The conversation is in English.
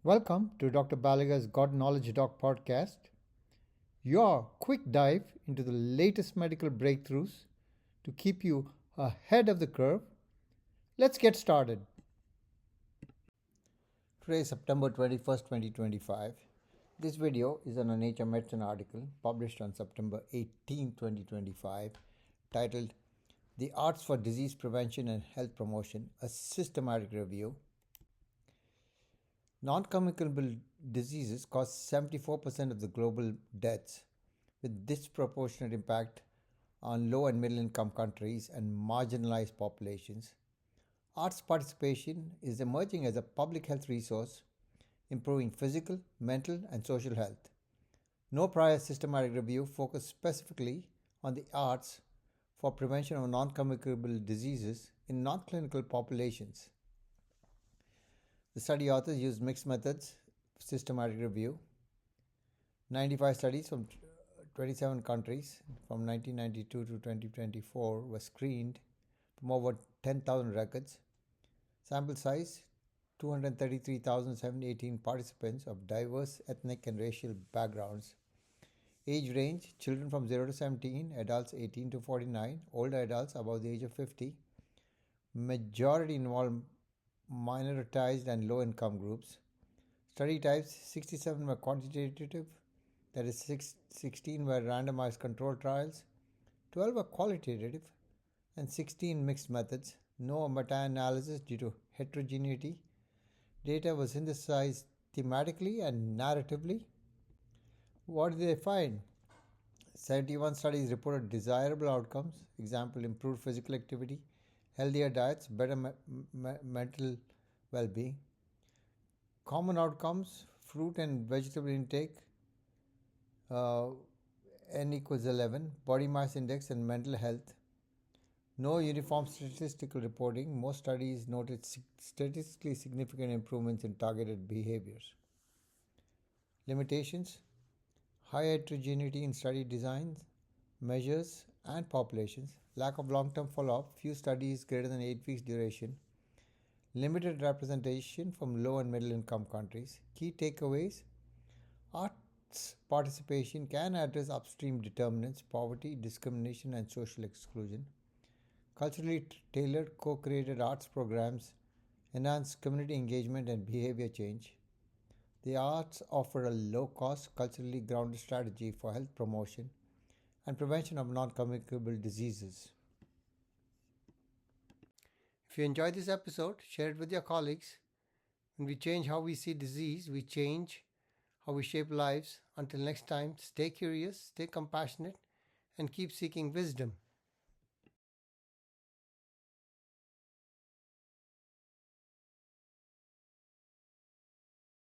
Welcome to Dr. Balaga's God Knowledge Doc podcast, your quick dive into the latest medical breakthroughs to keep you ahead of the curve. Let's get started. Today is September 21st, 2025. This video is on a Nature Medicine article published on September 18, 2025, titled The Arts for Disease Prevention and Health Promotion, a Systematic Review. Non-communicable diseases cause 74% of the global deaths, with disproportionate impact on low and middle income countries and marginalized populations. Arts participation is emerging as a public health resource, improving physical, mental, and social health. No prior systematic review focused specifically on the arts for prevention of non-communicable diseases in non-clinical populations. The study authors used mixed methods systematic review. 95 studies from 27 countries from 1992 to 2024 were screened from over 10,000 records. Sample size 233,718 participants of diverse ethnic and racial backgrounds. Age range children from 0 to 17, adults 18 to 49, older adults above the age of 50. Majority involved minoritized and low income groups. Study types 67 were quantitative, that is 16 were randomized control trials, 12 were qualitative, and 16 mixed methods. No meta-analysis due to heterogeneity. Data was synthesized thematically and narratively. What did they find? 71 studies reported desirable outcomes, example improved physical activity, healthier diets, better mental well-being. Common outcomes, fruit and vegetable intake, N equals 11, body mass index and mental health. No uniform statistical reporting. Most studies noted statistically significant improvements in targeted behaviors. Limitations, high heterogeneity in study designs, measures, and populations. Lack of long-term follow-up, few studies greater than 8 weeks duration. Limited representation from low and middle income countries. Key takeaways, arts participation can address upstream determinants, poverty, discrimination, and social exclusion. Culturally tailored co-created arts programs enhance community engagement and behavior change. The arts offer a low-cost, culturally grounded strategy for health promotion and prevention of non-communicable diseases. If you enjoyed this episode, share it with your colleagues. When we change how we see disease, we change how we shape lives. Until next time, stay curious, stay compassionate, and keep seeking wisdom.